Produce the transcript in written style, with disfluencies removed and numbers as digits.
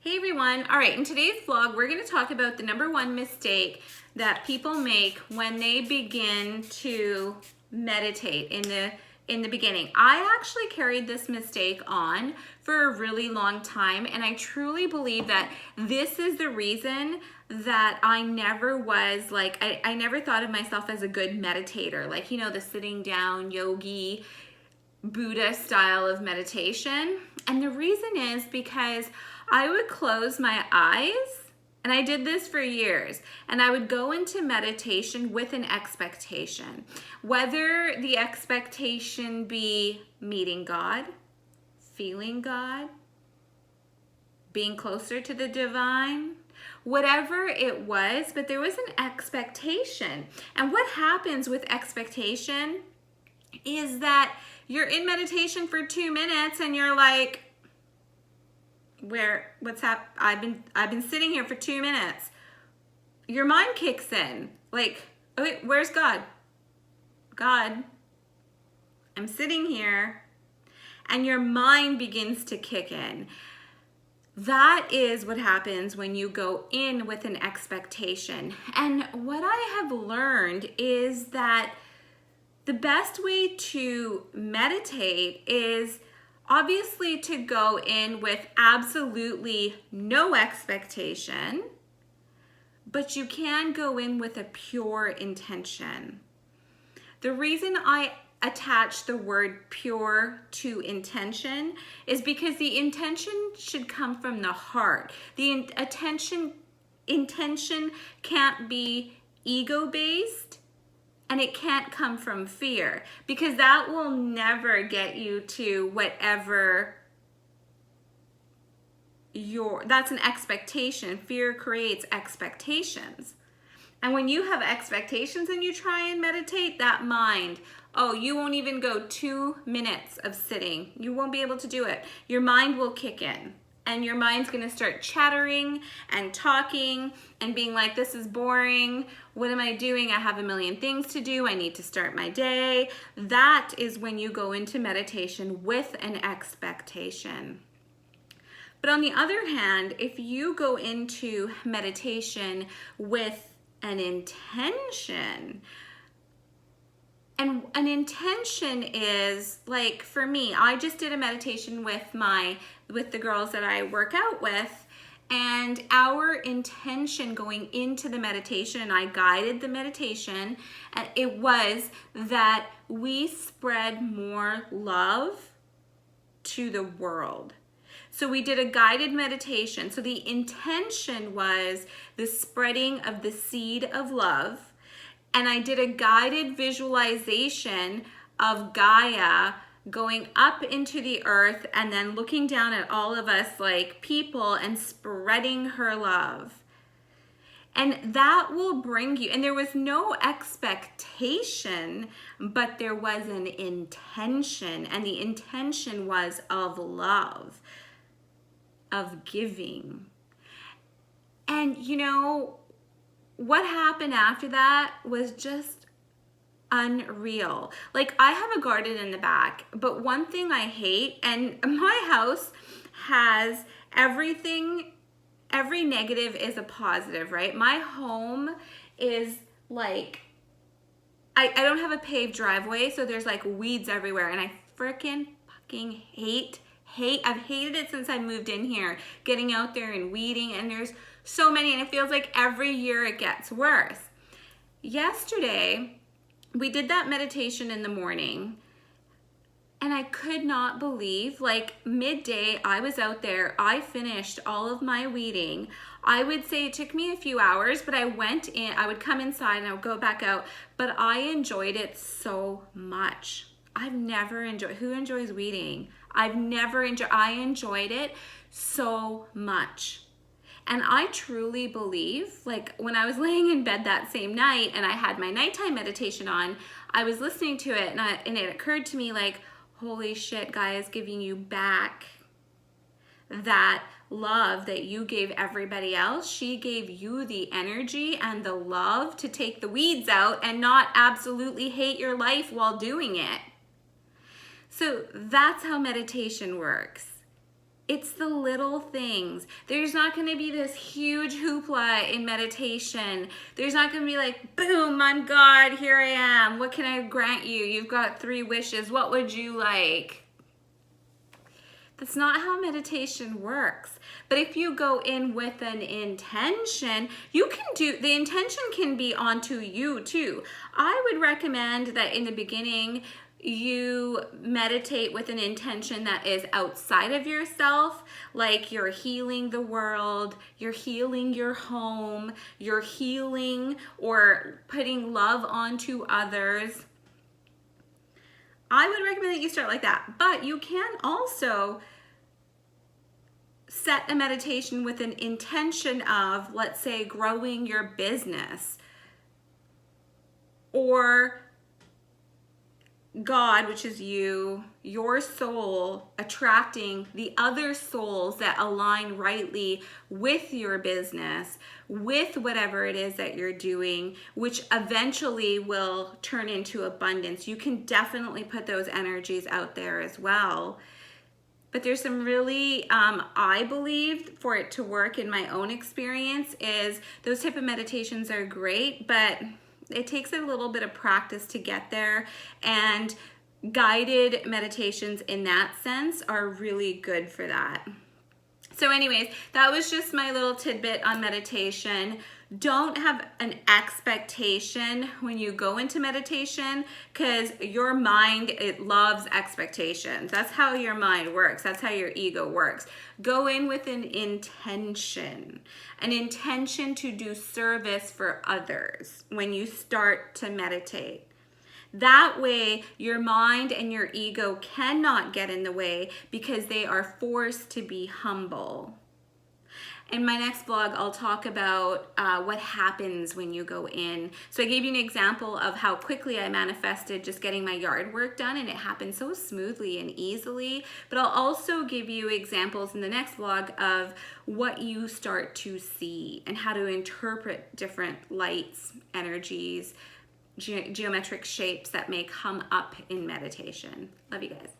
Hey everyone. All right, in today's vlog, we're going to talk about the number one mistake that people make when they begin to meditate in the beginning. I actually carried this mistake on for a really long time, and I truly believe that this is the reason that I never was like, I never thought of myself as a good meditator, like, you know, the sitting down yogi Buddha style of meditation. And the reason is because I would close my eyes, and I did this for years, and I would go into meditation with an expectation, whether the expectation be meeting God, feeling God, being closer to the divine, whatever it was, but there was an expectation. And what happens with expectation is that you're in meditation for 2 minutes and you're like, what's up? I've been sitting here for 2 minutes. Your mind kicks in. Like, okay, where's God? God, I'm sitting here, and your mind begins to kick in. That is what happens when you go in with an expectation. And what I have learned is that the best way to meditate is obviously to go in with absolutely no expectation, but you can go in with a pure intention. The reason I attach the word pure to intention is because the intention should come from the heart. The intention can't be ego-based, and it can't come from fear, because that will never get you to whatever that's an expectation. Fear creates expectations. And when you have expectations and you try and meditate, that mind, oh, you won't even go 2 minutes of sitting. You won't be able to do it. Your mind will kick in. And your mind's gonna start chattering and talking and being like, this is boring. What am I doing? I have a million things to do. I need to start my day. That is when you go into meditation with an expectation. But on the other hand, if you go into meditation with an intention, and an intention is, like, for me, I just did a meditation with the girls that I work out with, and our intention going into the meditation, and I guided the meditation, and it was that we spread more love to the world. So we did a guided meditation. So the intention was the spreading of the seed of love. And I did a guided visualization of Gaia going up into the earth and then looking down at all of us like people and spreading her love. And that will bring you, and there was no expectation, but there was an intention, and the intention was of love, of giving. And you know, what happened after that was just unreal. Like, I have a garden in the back, but one thing I hate, and my house has everything, every negative is a positive, right? My home is like, I don't have a paved driveway, so there's like weeds everywhere, and I freaking fucking hate, I've hated it since I moved in here, getting out there and weeding, and there's so many, and it feels like every year it gets worse. Yesterday, we did that meditation in the morning, and I could not believe, like, midday, I was out there, I finished all of my weeding. I would say it took me a few hours, but I went in, I would come inside and I would go back out, but I enjoyed it so much. I've never enjoyed, who enjoys weeding? I enjoyed it so much. And I truly believe, like, when I was laying in bed that same night and I had my nighttime meditation on, I was listening to it, and it occurred to me, like, holy shit, Gaia's giving you back that love that you gave everybody else. She gave you the energy and the love to take the weeds out and not absolutely hate your life while doing it. So that's how meditation works. It's the little things. There's not going to be this huge hoopla in meditation. There's not going to be like, boom, I'm God, here I am. What can I grant you? You've got 3 wishes. What would you like? That's not how meditation works. But if you go in with an intention, the intention can be onto you too. I would recommend that in the beginning, you meditate with an intention that is outside of yourself, like you're healing the world, you're healing your home, you're healing or putting love onto others. I would recommend that you start like that, but you can also set a meditation with an intention of, let's say, growing your business, or God, which is you, your soul, attracting the other souls that align rightly with your business, with whatever it is that you're doing, which eventually will turn into abundance. You can definitely put those energies out there as well. But there's some really, I believe, for it to work in my own experience, is those type of meditations are great, but it takes a little bit of practice to get there, and guided meditations in that sense are really good for that. So anyways, that was just my little tidbit on meditation. Don't have an expectation when you go into meditation, because your mind, it loves expectations. That's how your mind works. That's how your ego works. Go in with an intention to do service for others when you start to meditate. That way, your mind and your ego cannot get in the way, because they are forced to be humble. In my next vlog, I'll talk about what happens when you go in. So I gave you an example of how quickly I manifested just getting my yard work done, and it happened so smoothly and easily. But I'll also give you examples in the next vlog of what you start to see and how to interpret different lights, energies, geometric shapes that may come up in meditation. Love you guys.